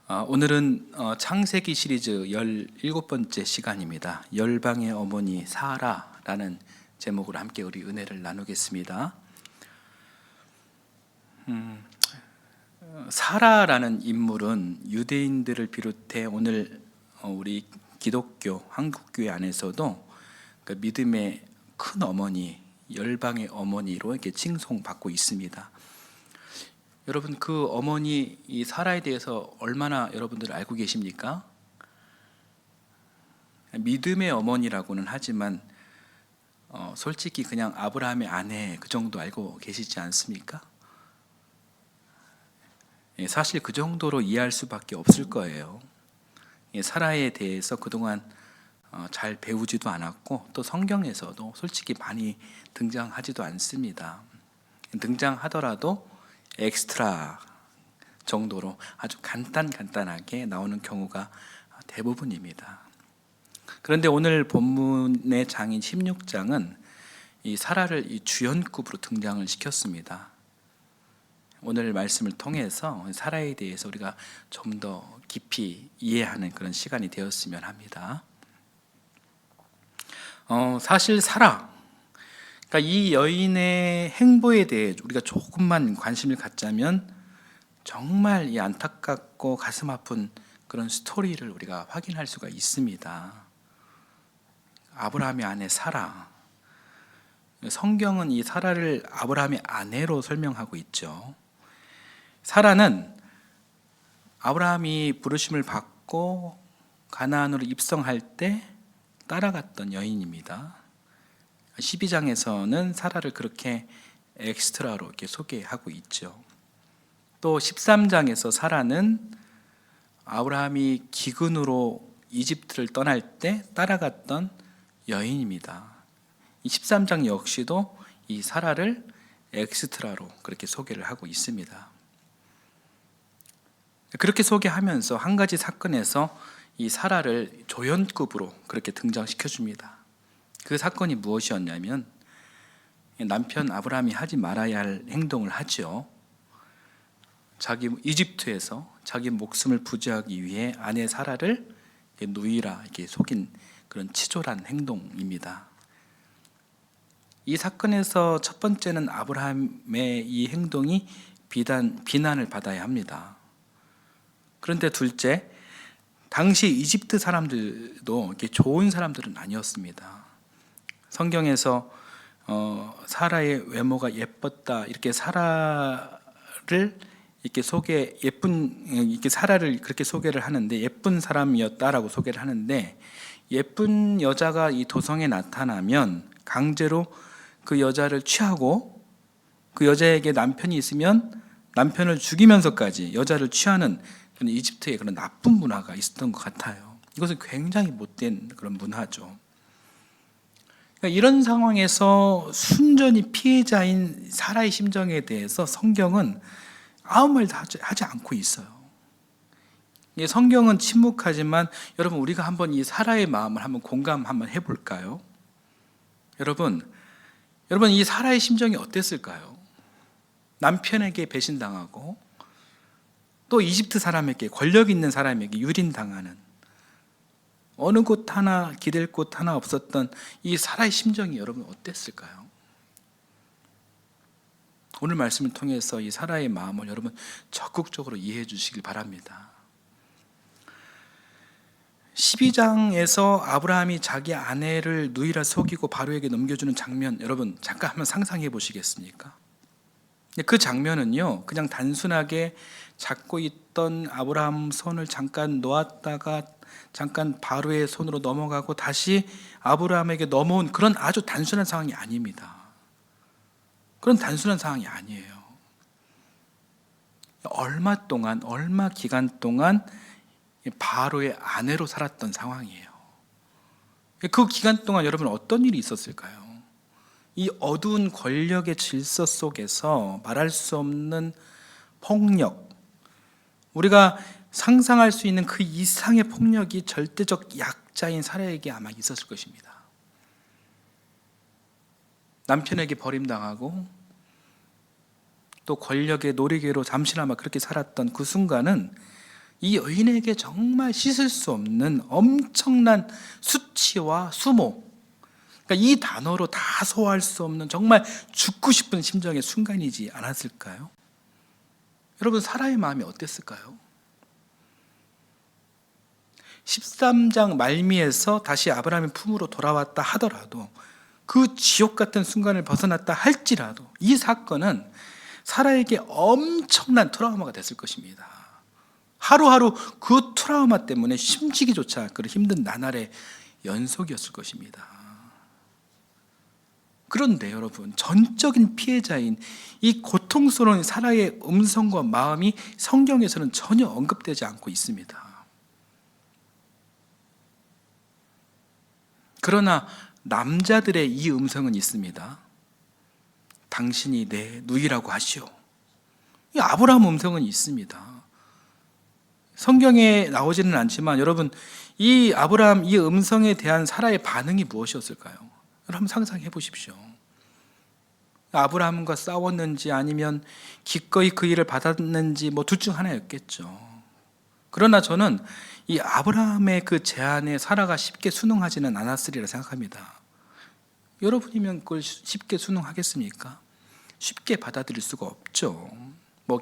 오늘은 창세기 시리즈 17번째 시간입니다. 열방의 어머니 사라라는 제목으로 함께 우리 은혜를 나누겠습니다. 사라라는 인물은 유대인들을 비롯해 오늘 우리 기독교 한국교회 안에서도 그 믿음의 큰 어머니, 열방의 어머니로 이렇게 칭송받고 있습니다. 여러분, 그 어머니 이 사라에 대해서 얼마나 여러분들 알고 계십니까? 믿음의 어머니라고는 하지만 솔직히 그냥 아브라함의 아내 그 정도 알고 계시지 않습니까? 사실 그 정도로 이해할 수밖에 없을 거예요. 사라에 대해서 그동안 잘 배우지도 않았고 또 성경에서도 솔직히 많이 등장하지도 않습니다. 등장하더라도 엑스트라 정도로 아주 간단하게 나오는 경우가 대부분입니다. 그런데 오늘 본문의 장인 16장은 이 사라를 이 주연급으로 등장을 시켰습니다. 오늘 말씀을 통해서 사라에 대해서 우리가 좀 더 깊이 이해하는 그런 시간이 되었으면 합니다. 사실 사라, 그러니까 이 여인의 행보에 대해 우리가 조금만 관심을 갖자면 정말 이 안타깝고 가슴 아픈 그런 스토리를 우리가 확인할 수가 있습니다. 아브라함의 아내 사라, 성경은 이 사라를 아브라함의 아내로 설명하고 있죠. 사라는 아브라함이 부르심을 받고 가나안으로 입성할 때 따라갔던 여인입니다. 12장에서는 사라를 그렇게 엑스트라로 이렇게 소개하고 있죠. 또 13장에서 사라는 아브라함이 기근으로 이집트를 떠날 때 따라갔던 여인입니다. 이 13장 역시도 이 사라를 엑스트라로 그렇게 소개를 하고 있습니다. 그렇게 소개하면서 한 가지 사건에서 이 사라를 조연급으로 그렇게 등장시켜 줍니다. 그 사건이 무엇이었냐면 남편 아브라함이 하지 말아야 할 행동을 하죠. 자기 이집트에서 자기 목숨을 부지하기 위해 아내 사라를 누이라 이렇게 속인 그런 치졸한 행동입니다. 이 사건에서 첫 번째는 아브라함의 이 행동이 비난을 받아야 합니다. 그런데 둘째, 당시 이집트 사람들도 이렇게 좋은 사람들은 아니었습니다. 성경에서 사라의 외모가 예뻤다 이렇게 사라를 이렇게 이렇게 사라를 그렇게 소개를 하는데 예쁜 사람이었다라고 소개를 하는데, 예쁜 여자가 이 도성에 나타나면 강제로 그 여자를 취하고 그 여자에게 남편이 있으면 남편을 죽이면서까지 여자를 취하는 그런 이집트의 그런 나쁜 문화가 있었던 것 같아요. 이것은 굉장히 못된 그런 문화죠. 그러니까 이런 상황에서 순전히 피해자인 사라의 심정에 대해서 성경은 아무 말도 하지 않고 있어요. 성경은 침묵하지만 여러분, 우리가 한번 이 사라의 마음을 한번 공감 한번 해볼까요? 여러분 이 사라의 심정이 어땠을까요? 남편에게 배신당하고 또 이집트 사람에게, 권력 있는 사람에게 유린당하는, 어느 곳 하나 기댈 곳 하나 없었던 이 사라의 심정이 여러분 어땠을까요? 오늘 말씀을 통해서 이 사라의 마음을 여러분 적극적으로 이해해 주시길 바랍니다. 12장에서 아브라함이 자기 아내를 누이라 속이고 바로에게 넘겨주는 장면, 여러분 잠깐 한번 상상해 보시겠습니까? 그 장면은요, 그냥 단순하게 잡고 있던 아브라함 손을 잠깐 놓았다가 잠깐 바로의 손으로 넘어가고 다시 아브라함에게 넘어온 그런 아주 단순한 상황이 아닙니다. 그런 단순한 상황이 아니에요. 얼마 기간 동안 바로의 아내로 살았던 상황이에요. 그 기간 동안 여러분 어떤 일이 있었을까요? 이 어두운 권력의 질서 속에서 말할 수 없는 폭력, 우리가 상상할 수 있는 그 이상의 폭력이 절대적 약자인 사라에게 아마 있었을 것입니다. 남편에게 버림당하고 또 권력의 놀이개로 잠시나마 그렇게 살았던 그 순간은 이 여인에게 정말 씻을 수 없는 엄청난 수치와 수모, 그러니까 이 단어로 다 소화할 수 없는 정말 죽고 싶은 심정의 순간이지 않았을까요? 여러분, 사라의 마음이 어땠을까요? 13장 말미에서 다시 아브라함의 품으로 돌아왔다 하더라도, 그 지옥 같은 순간을 벗어났다 할지라도 이 사건은 사라에게 엄청난 트라우마가 됐을 것입니다. 하루하루 그 트라우마 때문에 숨지기조차 그런 힘든 나날의 연속이었을 것입니다. 그런데 여러분, 전적인 피해자인 이 고통스러운 사라의 음성과 마음이 성경에서는 전혀 언급되지 않고 있습니다. 그러나 남자들의 이 음성은 있습니다. 당신이 내 누이라고 하시오. 이 아브라함 음성은 있습니다. 성경에 나오지는 않지만 여러분, 이 아브라함 이 음성에 대한 사라의 반응이 무엇이었을까요? 여러분 상상해 보십시오. 아브라함과 싸웠는지 아니면 기꺼이 그 일을 받았는지 둘 중 하나였겠죠. 그러나 저는 이 아브라함의 그 제안에 사라가 쉽게 순응하지는 않았으리라 생각합니다. 여러분이면 그걸 쉽게 순응하겠습니까? 쉽게 받아들일 수가 없죠.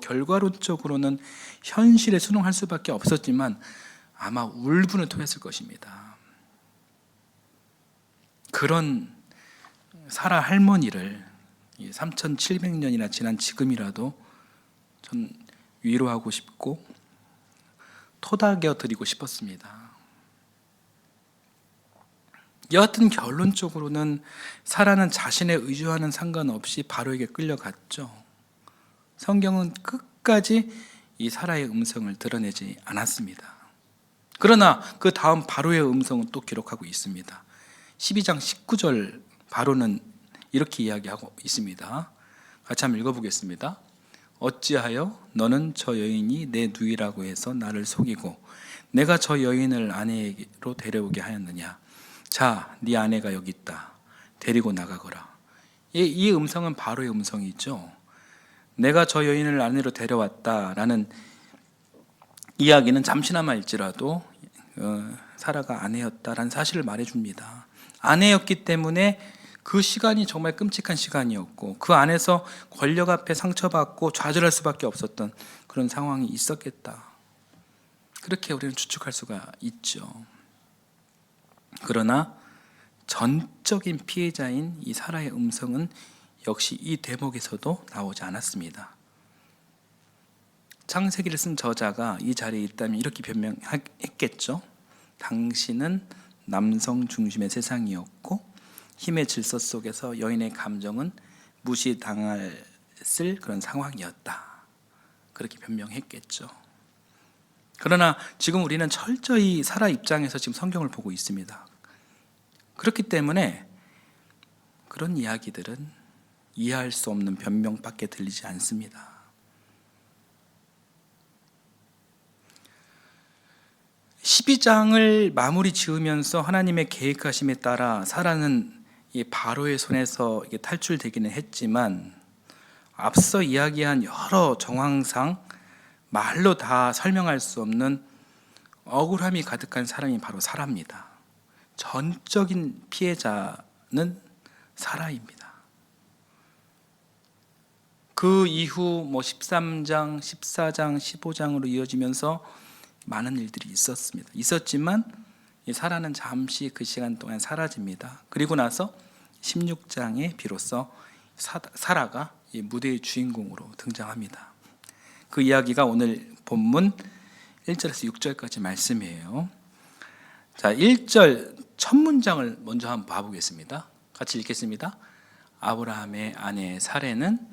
결과론적으로는 현실에 순응할 수밖에 없었지만 아마 울분을 토했을 것입니다. 그런 사라 할머니를 3700년이나 지난 지금이라도 전 위로하고 싶고 토닥여 드리고 싶었습니다. 여하튼 결론적으로는 사라는 자신의 의지와는 상관없이 바로에게 끌려갔죠. 성경은 끝까지 이 사라의 음성을 드러내지 않았습니다. 그러나 그 다음 바로의 음성은 또 기록하고 있습니다. 12장 19절 바로는 이렇게 이야기하고 있습니다. 같이 한번 읽어보겠습니다. 어찌하여 너는 저 여인이 내 누이라고 해서 나를 속이고 내가 저 여인을 아내로 데려오게 하였느냐. 자, 네 아내가 여기 있다. 데리고 나가거라. 이 음성은 바로의 음성이죠. 내가 저 여인을 아내로 데려왔다라는 이야기는 잠시나마일지라도 사라가 아내였다라는 사실을 말해줍니다. 아내였기 때문에 그 시간이 정말 끔찍한 시간이었고 그 안에서 권력 앞에 상처받고 좌절할 수밖에 없었던 그런 상황이 있었겠다. 그렇게 우리는 추측할 수가 있죠. 그러나 전적인 피해자인 이 사라의 음성은 역시 이 대목에서도 나오지 않았습니다. 창세기를 쓴 저자가 이 자리에 있다면 이렇게 변명했겠죠. 당신은 남성 중심의 세상이었고 힘의 질서 속에서 여인의 감정은 무시당했을 그런 상황이었다. 그렇게 변명했겠죠. 그러나 지금 우리는 철저히 사라 입장에서 지금 성경을 보고 있습니다. 그렇기 때문에 그런 이야기들은 이해할 수 없는 변명밖에 들리지 않습니다. (12장을) 마무리 지으면서 하나님의 계획하심에 따라 사라는 이 바로의 손에서 탈출되기는 했지만 앞서 이야기한 여러 정황상 말로 다 설명할 수 없는 억울함이 가득한 사람이 바로 사라입니다. 전적인 피해자는 사라입니다. 그 이후 13장, 14장, 15장으로 이어지면서 많은 일들이 있었지만 사라는 잠시 그 시간 동안 사라집니다. 그리고 나서 16장에 비로소 사라가 무대의 주인공으로 등장합니다. 그 이야기가 오늘 본문 1절에서 6절까지 말씀이에요. 자, 1절 첫 문장을 먼저 한번 봐보겠습니다. 같이 읽겠습니다. 아브라함의 아내 사레는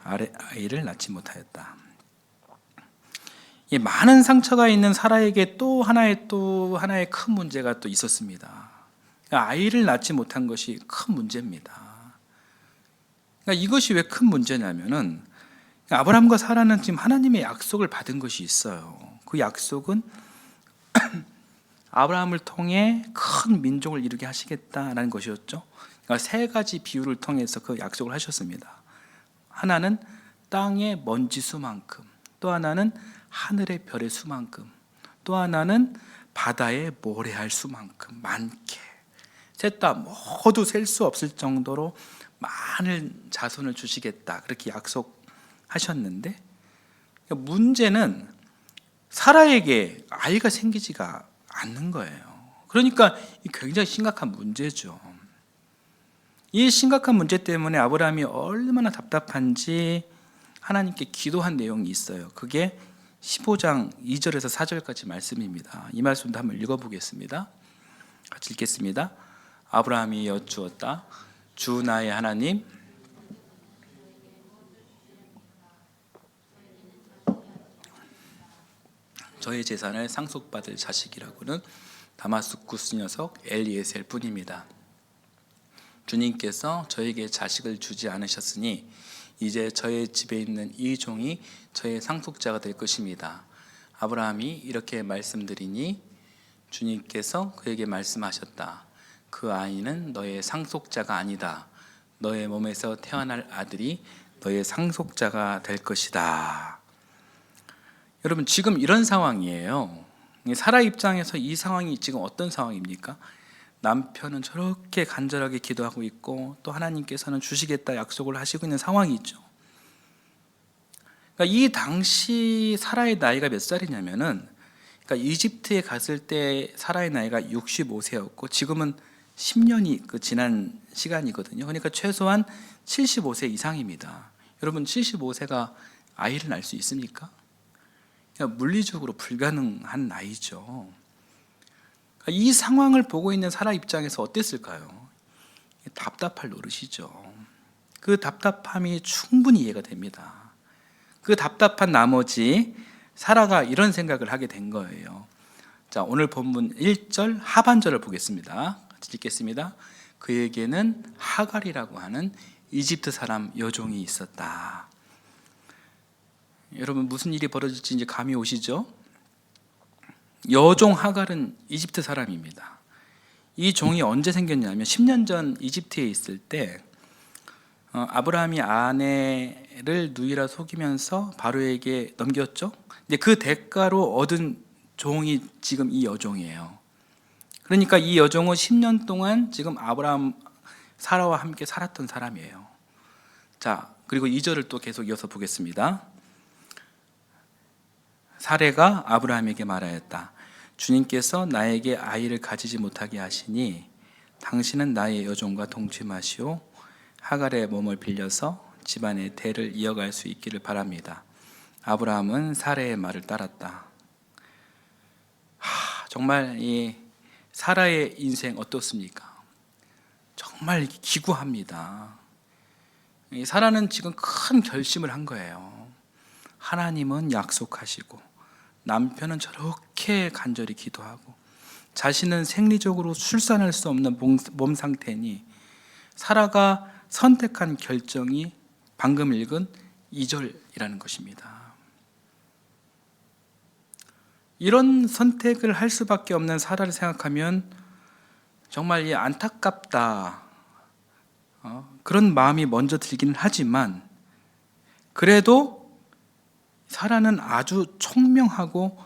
아이를 낳지 못하였다. 이 많은 상처가 있는 사라에게 또 하나의 큰 문제가 또 있었습니다. 아이를 낳지 못한 것이 큰 문제입니다. 그러니까 이것이 왜 큰 문제냐면은 아브라함과 사라는 지금 하나님의 약속을 받은 것이 있어요. 그 약속은 아브라함을 통해 큰 민족을 이루게 하시겠다라는 것이었죠. 그러니까 세 가지 비유를 통해서 그 약속을 하셨습니다. 하나는 땅의 먼지 수만큼, 또 하나는 하늘의 별의 수만큼, 또 하나는 바다의 모래알 수만큼 많게, 셋 다 모두 셀 수 없을 정도로 많은 자손을 주시겠다, 그렇게 약속하셨는데, 문제는 사라에게 아이가 생기지가 않는 거예요. 그러니까 굉장히 심각한 문제죠. 이 심각한 문제 때문에 아브라함이 얼마나 답답한지 하나님께 기도한 내용이 있어요. 그게 15장 2절에서 4절까지 말씀입니다. 이 말씀도 한번 읽어보겠습니다. 같이 읽겠습니다. 아브라함이 여쭈었다. 주 나의 하나님, 저의 재산을 상속받을 자식이라고는 다마스쿠스 녀석 엘리에셀 뿐입니다. 주님께서 저에게 자식을 주지 않으셨으니 이제 저의 집에 있는 이 종이 저의 상속자가 될 것입니다. 아브라함이 이렇게 말씀드리니 주님께서 그에게 말씀하셨다. 그 아이는 너의 상속자가 아니다. 너의 몸에서 태어날 아들이 너의 상속자가 될 것이다. 여러분, 지금 이런 상황이에요. 사라 입장에서 이 상황이 지금 어떤 상황입니까? 남편은 저렇게 간절하게 기도하고 있고 또 하나님께서는 주시겠다 약속을 하시고 있는 상황이죠. 그러니까 이 당시 사라의 나이가 몇 살이냐면은, 그러니까 이집트에 갔을 때 사라의 나이가 65세였고 지금은 10년이 지난 시간이거든요. 그러니까 최소한 75세 이상입니다. 여러분, 75세가 아이를 낳을 수 있습니까? 그러니까 물리적으로 불가능한 나이죠. 이 상황을 보고 있는 사라 입장에서 어땠을까요? 답답할 노릇이죠. 그 답답함이 충분히 이해가 됩니다. 그 답답한 나머지 사라가 이런 생각을 하게 된 거예요. 자, 오늘 본문 1절 하반절을 보겠습니다. 같이 읽겠습니다. 그에게는 하갈이라고 하는 이집트 사람 여종이 있었다. 여러분, 무슨 일이 벌어질지 이제 감이 오시죠? 여종 하갈은 이집트 사람입니다. 이 종이 언제 생겼냐면 10년 전 이집트에 있을 때 아브라함이 아내를 누이라 속이면서 바로에게 넘겼죠. 근데 그 대가로 얻은 종이 지금 이 여종이에요. 그러니까 이 여종은 10년 동안 지금 아브라함 사라와 함께 살았던 사람이에요. 자, 그리고 2절을 또 계속 이어서 보겠습니다. 사레가 아브라함에게 말하였다. 주님께서 나에게 아이를 가지지 못하게 하시니 당신은 나의 여종과 동침하시오. 하갈의 몸을 빌려서 집안의 대를 이어갈 수 있기를 바랍니다. 아브라함은 사레의 말을 따랐다. 정말 이 사라의 인생 어떻습니까? 정말 기구합니다. 이 사라는 지금 큰 결심을 한 거예요. 하나님은 약속하시고 남편은 저렇게 간절히 기도하고 자신은 생리적으로 출산할 수 없는 몸 상태니 사라가 선택한 결정이 방금 읽은 2절이라는 것입니다. 이런 선택을 할 수밖에 없는 사라를 생각하면 정말 안타깝다, 그런 마음이 먼저 들기는 하지만 그래도 사라는 아주 총명하고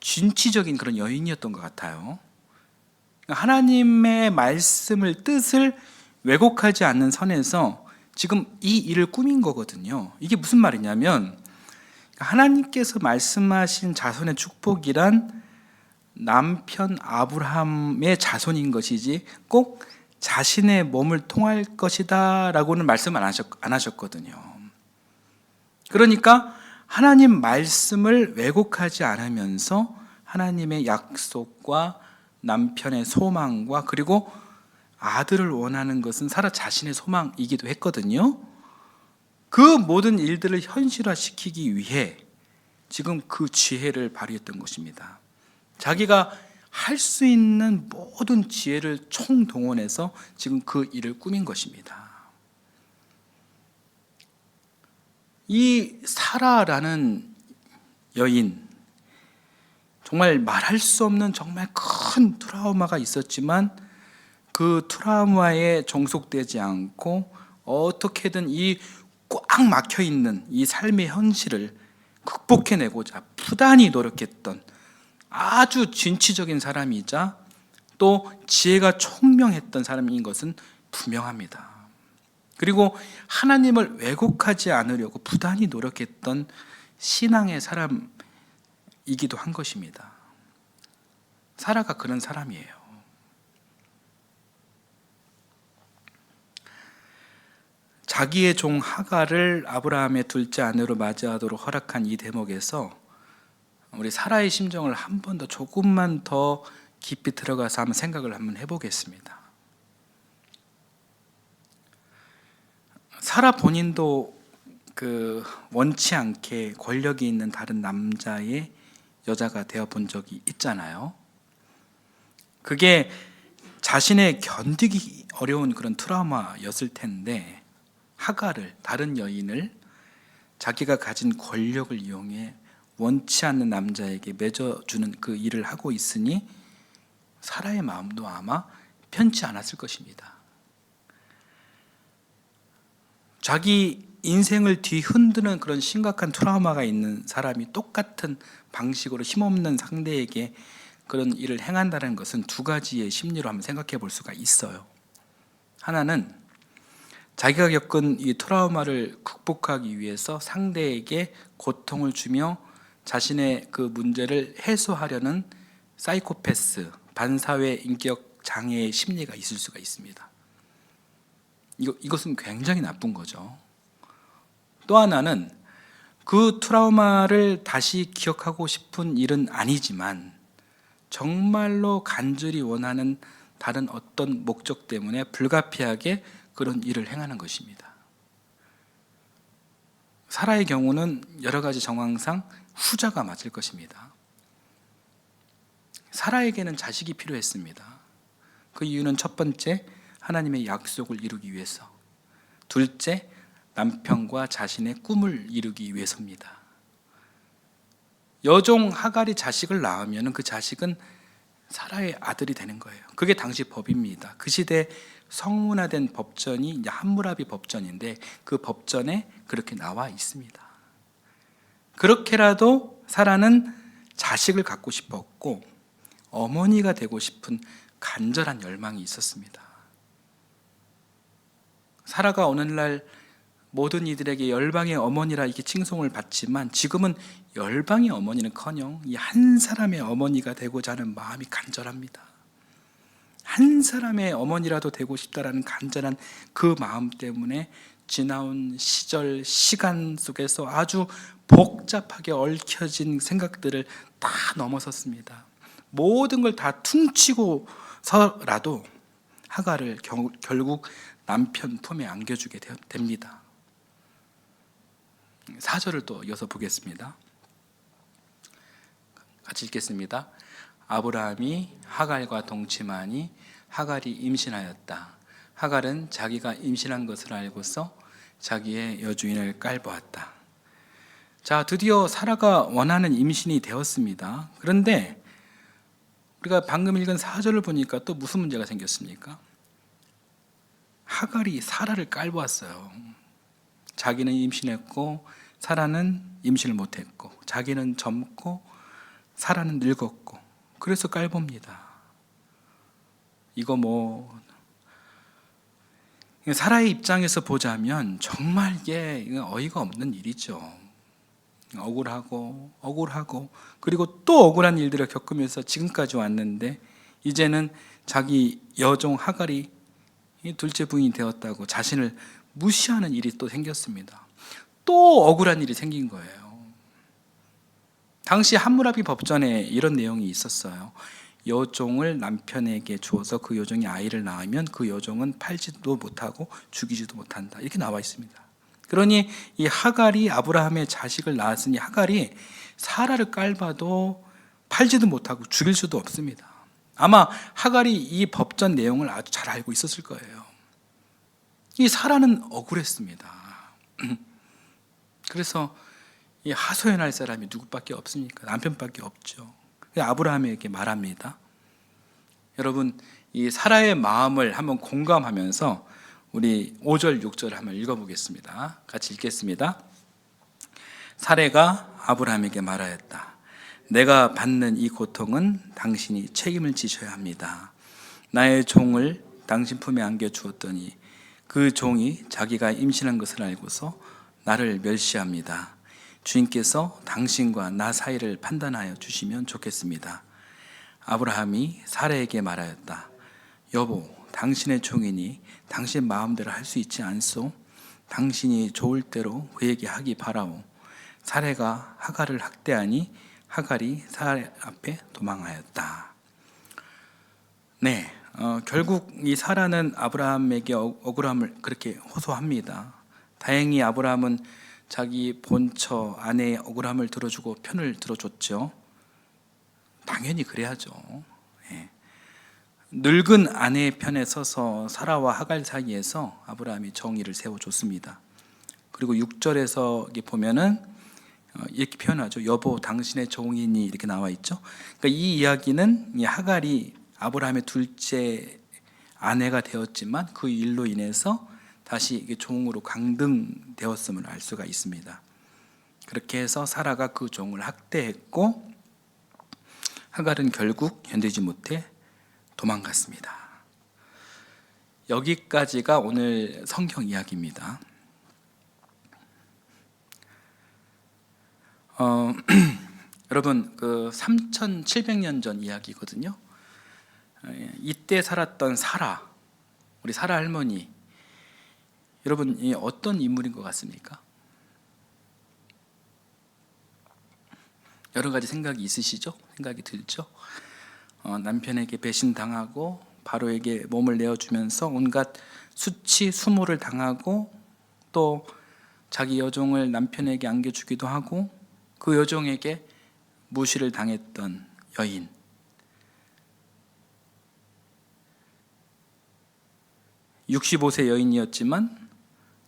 진취적인 그런 여인이었던 것 같아요. 하나님의 말씀을 뜻을 왜곡하지 않는 선에서 지금 이 일을 꾸민 거거든요. 이게 무슨 말이냐면 하나님께서 말씀하신 자손의 축복이란 남편 아브라함의 자손인 것이지 꼭 자신의 몸을 통할 것이다 라고는 말씀 안 하셨거든요. 그러니까 하나님 말씀을 왜곡하지 않으면서 하나님의 약속과 남편의 소망과 그리고 아들을 원하는 것은 사라 자신의 소망이기도 했거든요. 그 모든 일들을 현실화시키기 위해 지금 그 지혜를 발휘했던 것입니다. 자기가 할 수 있는 모든 지혜를 총동원해서 지금 그 일을 꾸민 것입니다. 이 사라라는 여인, 정말 말할 수 없는 정말 큰 트라우마가 있었지만 그 트라우마에 종속되지 않고 어떻게든 이 꽉 막혀 있는 이 삶의 현실을 극복해내고자 부단히 노력했던 아주 진취적인 사람이자 또 지혜가 총명했던 사람인 것은 분명합니다. 그리고 하나님을 왜곡하지 않으려고 부단히 노력했던 신앙의 사람이기도 한 것입니다. 사라가 그런 사람이에요. 자기의 종 하갈을 아브라함의 둘째 아내로 맞이하도록 허락한 이 대목에서 우리 사라의 심정을 한 번 더 조금만 더 깊이 들어가서 한번 생각을 한번 해보겠습니다. 사라 본인도 원치 않게 권력이 있는 다른 남자의 여자가 되어 본 적이 있잖아요. 그게 자신의 견디기 어려운 그런 트라우마였을 텐데, 하갈을, 다른 여인을 자기가 가진 권력을 이용해 원치 않는 남자에게 맺어주는 그 일을 하고 있으니 사라의 마음도 아마 편치 않았을 것입니다. 자기 인생을 뒤흔드는 그런 심각한 트라우마가 있는 사람이 똑같은 방식으로 힘없는 상대에게 그런 일을 행한다는 것은 두 가지의 심리로 한번 생각해 볼 수가 있어요. 하나는 자기가 겪은 이 트라우마를 극복하기 위해서 상대에게 고통을 주며 자신의 그 문제를 해소하려는 사이코패스, 반사회 인격 장애의 심리가 있을 수가 있습니다. 이것은 굉장히 나쁜 거죠. 또 하나는 그 트라우마를 다시 기억하고 싶은 일은 아니지만 정말로 간절히 원하는 다른 어떤 목적 때문에 불가피하게 그런 일을 행하는 것입니다. 사라의 경우는 여러 가지 정황상 후자가 맞을 것입니다. 사라에게는 자식이 필요했습니다. 그 이유는 첫 번째, 하나님의 약속을 이루기 위해서, 둘째, 남편과 자신의 꿈을 이루기 위해서입니다. 여종 하갈이 자식을 낳으면 그 자식은 사라의 아들이 되는 거예요. 그게 당시 법입니다. 그 시대 성문화된 법전이 이제 함무라비 법전인데 그 법전에 그렇게 나와 있습니다. 그렇게라도 사라는 자식을 갖고 싶었고 어머니가 되고 싶은 간절한 열망이 있었습니다. 사라가 어느 날 모든 이들에게 열방의 어머니라 이렇게 칭송을 받지만 지금은 열방의 어머니는커녕 이 한 사람의 어머니가 되고자 하는 마음이 간절합니다. 한 사람의 어머니라도 되고 싶다라는 간절한 그 마음 때문에 지나온 시절, 시간 속에서 아주 복잡하게 얽혀진 생각들을 다 넘어섰습니다. 모든 걸 다 퉁치고서라도 하갈을 결국 남편 품에 안겨주게 됩니다. 4절을 또 이어서 보겠습니다. 같이 읽겠습니다. 아브라함이 하갈과 동침하니 하갈이 임신하였다. 하갈은 자기가 임신한 것을 알고서 자기의 여주인을 깔보았다. 자, 드디어 사라가 원하는 임신이 되었습니다. 그런데 우리가 방금 읽은 4절을 보니까 또 무슨 문제가 생겼습니까? 하갈이 사라를 깔보았어요. 자기는 임신했고 사라는 임신을 못했고, 자기는 젊고 사라는 늙었고, 그래서 깔봅니다. 이거 사라의 입장에서 보자면 정말 이게 어이가 없는 일이죠. 억울하고 그리고 또 억울한 일들을 겪으면서 지금까지 왔는데 이제는 자기 여종 하갈이 둘째 부인이 되었다고 자신을 무시하는 일이 또 생겼습니다. 또 억울한 일이 생긴 거예요. 당시 함무라비 법전에 이런 내용이 있었어요. 여종을 남편에게 주어서 그 여종이 아이를 낳으면 그 여종은 팔지도 못하고 죽이지도 못한다, 이렇게 나와 있습니다. 그러니 이 하갈이 아브라함의 자식을 낳았으니 하갈이 사라를 깔봐도 팔지도 못하고 죽일 수도 없습니다. 아마 하갈이 이 법전 내용을 아주 잘 알고 있었을 거예요. 이 사라는 억울했습니다. 그래서 이 하소연할 사람이 누구밖에 없습니까? 남편밖에 없죠. 아브라함에게 말합니다. 여러분, 이 사라의 마음을 한번 공감하면서 우리 5절, 6절 한번 읽어보겠습니다. 같이 읽겠습니다. 사라가 아브라함에게 말하였다. 내가 받는 이 고통은 당신이 책임을 지셔야 합니다. 나의 종을 당신 품에 안겨 주었더니 그 종이 자기가 임신한 것을 알고서 나를 멸시합니다. 주인께서 당신과 나 사이를 판단하여 주시면 좋겠습니다. 아브라함이 사라에게 말하였다. 여보, 당신의 종이니 당신 마음대로 할 수 있지 않소? 당신이 좋을 대로 그에게 하기 바라오. 사라가 하갈을 학대하니 하갈이 사라 앞에 도망하였다. 네, 결국 이 사라는 아브라함에게 억울함을 그렇게 호소합니다. 다행히 아브라함은 자기 본처 아내의 억울함을 들어주고 편을 들어줬죠. 당연히 그래야죠. 예. 늙은 아내의 편에 서서 사라와 하갈 사이에서 아브라함이 정의를 세워줬습니다. 그리고 6절에서 보면은 이렇게 표현하죠. 여보, 당신의 종이니 이렇게 나와 있죠. 그러니까 이 이야기는 이 하갈이 아브라함의 둘째 아내가 되었지만 그 일로 인해서 다시 종으로 강등되었음을 알 수가 있습니다. 그렇게 해서 사라가 그 종을 학대했고 하갈은 결국 견디지 못해 도망갔습니다. 여기까지가 오늘 성경 이야기입니다. 여러분, 그 3,700년 전 이야기거든요. 이때 살았던 사라, 우리 사라 할머니, 여러분 이 어떤 인물인 것 같습니까? 여러 가지 생각이 있으시죠? 생각이 들죠? 남편에게 배신당하고 바로에게 몸을 내어주면서 온갖 수치, 수모를 당하고 또 자기 여종을 남편에게 안겨주기도 하고 그 여종에게 무시를 당했던 여인. (65세) 여인이었지만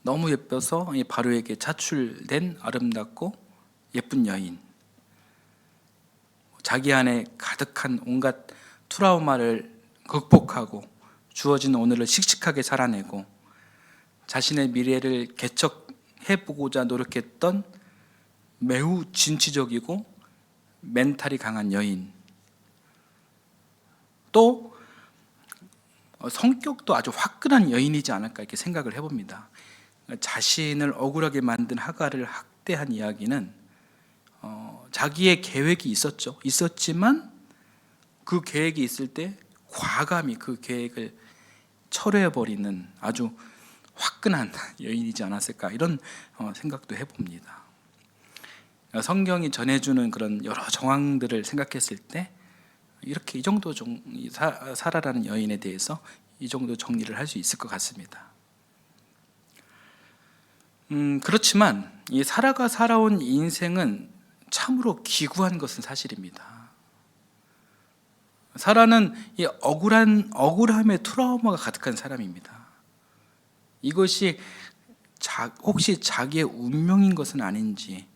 너무 예뻐서 바로에게 차출된 아름답고 예쁜 여인. 자기 안에 가득한 온갖 트라우마를 극복하고 주어진 오늘을 씩씩하게 살아내고 자신의 미래를 개척해보고자 노력했던 매우 진취적이고 멘탈이 강한 여인. 또 성격도 아주 화끈한 여인이지 않을까 이렇게 생각을 해봅니다. 자신을 억울하게 만든 하갈을 학대한 이야기는 자기의 계획이 있었지만 그 계획이 있을 때 과감히 그 계획을 철회해버리는 아주 화끈한 여인이지 않았을까 이런 생각도 해봅니다. 성경이 전해주는 그런 여러 정황들을 생각했을 때 이렇게 이 정도 사라라는 여인에 대해서 이 정도 정리를 할 수 있을 것 같습니다. 그렇지만 이 사라가 살아온 인생은 참으로 기구한 것은 사실입니다. 사라는 이 억울함의 트라우마가 가득한 사람입니다. 이것이 혹시 자기의 운명인 것은 아닌지,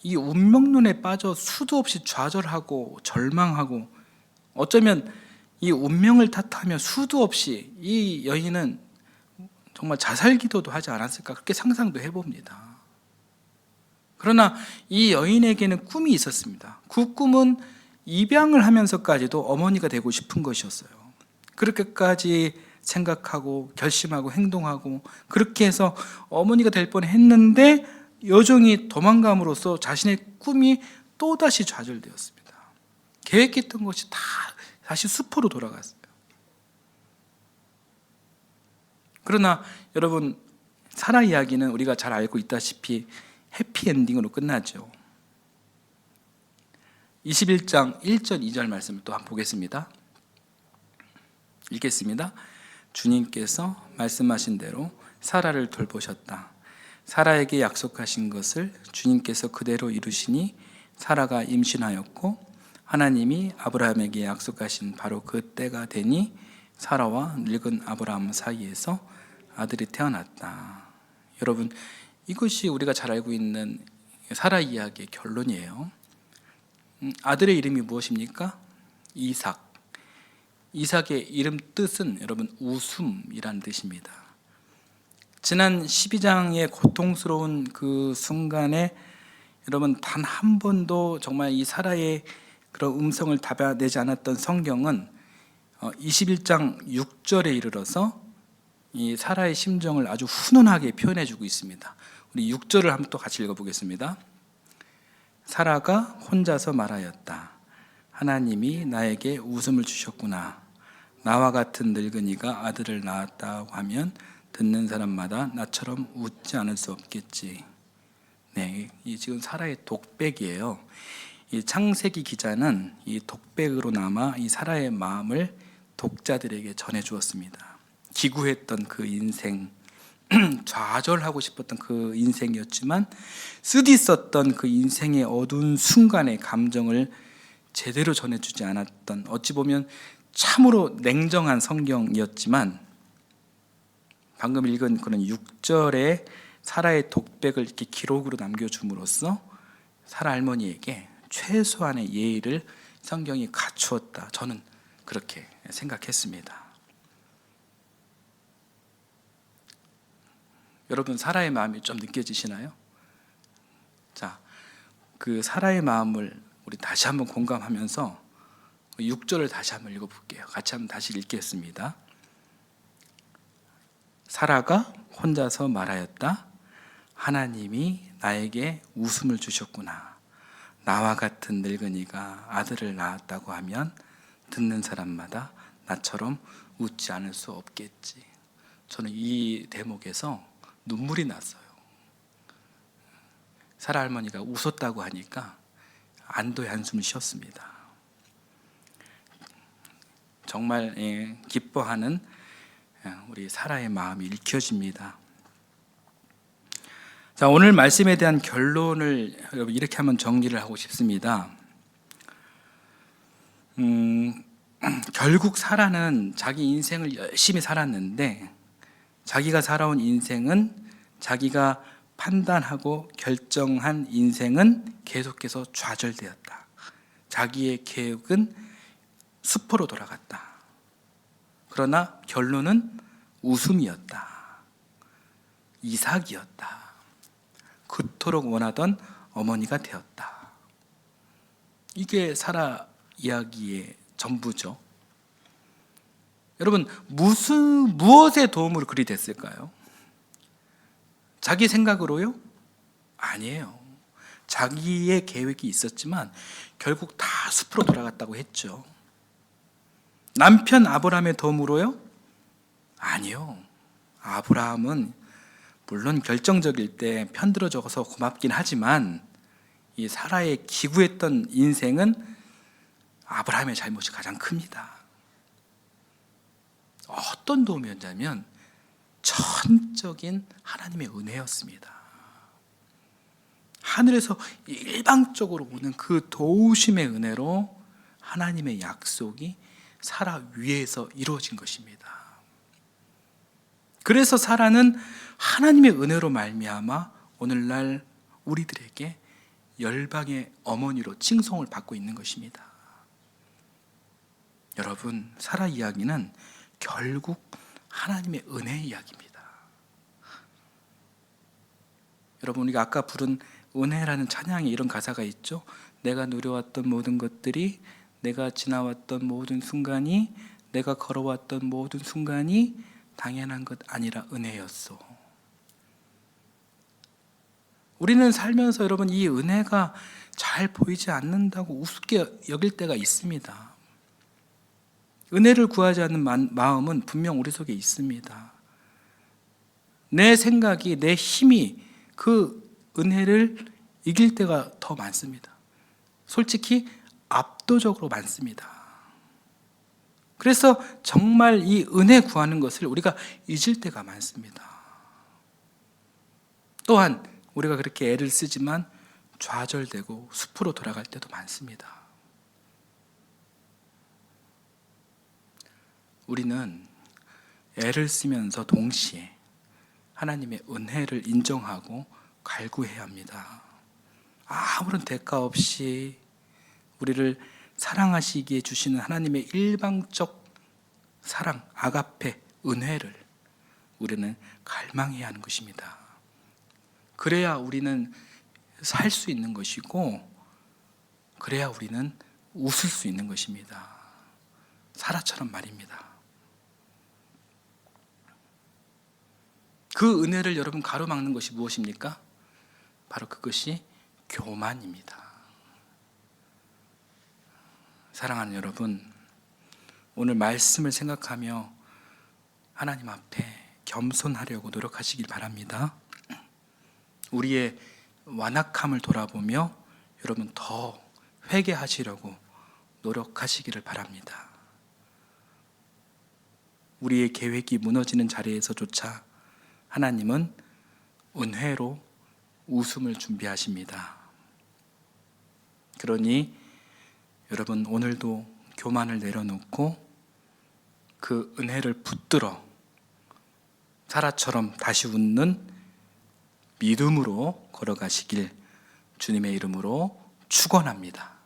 이 운명론에 빠져 수도 없이 좌절하고 절망하고 어쩌면 이 운명을 탓하며 수도 없이 이 여인은 정말 자살 기도도 하지 않았을까 그렇게 상상도 해봅니다. 그러나 이 여인에게는 꿈이 있었습니다. 그 꿈은 입양을 하면서까지도 어머니가 되고 싶은 것이었어요. 그렇게까지 생각하고 결심하고 행동하고 그렇게 해서 어머니가 될 뻔했는데 여종이 도망감으로써 자신의 꿈이 또다시 좌절되었습니다. 계획했던 것이 다 다시 수포로 돌아갔어요. 그러나 여러분, 사라 이야기는 우리가 잘 알고 있다시피 해피엔딩으로 끝나죠. 21장 1절 2절 말씀을 또 한번 보겠습니다. 읽겠습니다. 주님께서 말씀하신 대로 사라를 돌보셨다. 사라에게 약속하신 것을 주님께서 그대로 이루시니 사라가 임신하였고 하나님이 아브라함에게 약속하신 바로 그 때가 되니 사라와 늙은 아브라함 사이에서 아들이 태어났다. 여러분, 이것이 우리가 잘 알고 있는 사라 이야기의 결론이에요. 아들의 이름이 무엇입니까? 이삭. 이삭의 이름 뜻은 여러분 웃음이란 뜻입니다. 지난 12장의 고통스러운 그 순간에 여러분, 단 한 번도 정말 이 사라의 그런 음성을 담아내지 않았던 성경은 21장 6절에 이르러서 이 사라의 심정을 아주 훈훈하게 표현해 주고 있습니다. 우리 6절을 한번 또 같이 읽어보겠습니다. 사라가 혼자서 말하였다. 하나님이 나에게 웃음을 주셨구나. 나와 같은 늙은이가 아들을 낳았다고 하면 듣는 사람마다 나처럼 웃지 않을 수 없겠지. 네, 이 지금 사라의 독백이에요. 이 창세기 기자는 이 독백으로 남아 이 사라의 마음을 독자들에게 전해 주었습니다. 기구했던 그 인생, 좌절하고 싶었던 그 인생이었지만 쓰디썼던 그 인생의 어두운 순간의 감정을 제대로 전해주지 않았던, 어찌 보면 참으로 냉정한 성경이었지만 방금 읽은 그런 6절에 사라의 독백을 이렇게 기록으로 남겨줌으로써 사라 할머니에게 최소한의 예의를 성경이 갖추었다. 저는 그렇게 생각했습니다. 여러분, 사라의 마음이 좀 느껴지시나요? 자, 그 사라의 마음을 우리 다시 한번 공감하면서 6절을 다시 한번 읽어볼게요. 같이 한번 다시 읽겠습니다. 사라가 혼자서 말하였다. 하나님이 나에게 웃음을 주셨구나. 나와 같은 늙은이가 아들을 낳았다고 하면 듣는 사람마다 나처럼 웃지 않을 수 없겠지. 저는 이 대목에서 눈물이 났어요. 사라 할머니가 웃었다고 하니까 안도의 한숨을 쉬었습니다. 정말 기뻐하는 우리 사라의 마음이 읽혀집니다. 자, 오늘 말씀에 대한 결론을 여러분 이렇게 한번 정리를 하고 싶습니다. 결국 사라는 자기 인생을 열심히 살았는데 자기가 살아온 인생은, 자기가 판단하고 결정한 인생은 계속해서 좌절되었다. 자기의 계획은 수포로 돌아갔다. 그러나 결론은 웃음이었다. 이삭이었다. 그토록 원하던 어머니가 되었다. 이게 사라 이야기의 전부죠. 여러분, 무엇의 도움으로 그리 됐을까요? 자기 생각으로요? 아니에요. 자기의 계획이 있었지만 결국 다 숲으로 돌아갔다고 했죠. 남편 아브라함의 도움으로요? 아니요. 아브라함은 물론 결정적일 때 편들어줘서 고맙긴 하지만 이 사라의 기구했던 인생은 아브라함의 잘못이 가장 큽니다. 어떤 도움이었냐면 전적인 하나님의 은혜였습니다. 하늘에서 일방적으로 오는 그 도우심의 은혜로 하나님의 약속이 사라 위에서 이루어진 것입니다. 그래서 사라는 하나님의 은혜로 말미암아 오늘날 우리들에게 열방의 어머니로 칭송을 받고 있는 것입니다. 여러분, 사라 이야기는 결국 하나님의 은혜 이야기입니다. 여러분, 우리가 아까 부른 은혜라는 찬양에 이런 가사가 있죠. 내가 누려왔던 모든 것들이, 내가 지나왔던 모든 순간이, 내가 걸어왔던 모든 순간이 당연한 것 아니라 은혜였소. 우리는 살면서 여러분 이 은혜가 잘 보이지 않는다고 우습게 여길 때가 있습니다. 은혜를 구하지 않는 마음은 분명 우리 속에 있습니다. 내 생각이, 내 힘이 그 은혜를 이길 때가 더 많습니다. 솔직히 압도적으로 많습니다. 그래서 정말 이 은혜 구하는 것을 우리가 잊을 때가 많습니다. 또한 우리가 그렇게 애를 쓰지만 좌절되고 숲으로 돌아갈 때도 많습니다. 우리는 애를 쓰면서 동시에 하나님의 은혜를 인정하고 갈구해야 합니다. 아무런 대가 없이 우리를 사랑하시기에 주시는 하나님의 일방적 사랑, 아가페, 은혜를 우리는 갈망해야 하는 것입니다. 그래야 우리는 살 수 있는 것이고, 그래야 우리는 웃을 수 있는 것입니다. 사라처럼 말입니다. 그 은혜를 여러분 가로막는 것이 무엇입니까? 바로 그것이 교만입니다. 사랑하는 여러분, 오늘 말씀을 생각하며 하나님 앞에 겸손하려고 노력하시길 바랍니다. 우리의 완악함을 돌아보며 여러분 더 회개하시려고 노력하시기를 바랍니다. 우리의 계획이 무너지는 자리에서조차 하나님은 은혜로 웃음을 준비하십니다. 그러니 여러분 오늘도 교만을 내려놓고 그 은혜를 붙들어 사라처럼 다시 웃는 믿음으로 걸어가시길 주님의 이름으로 축원합니다.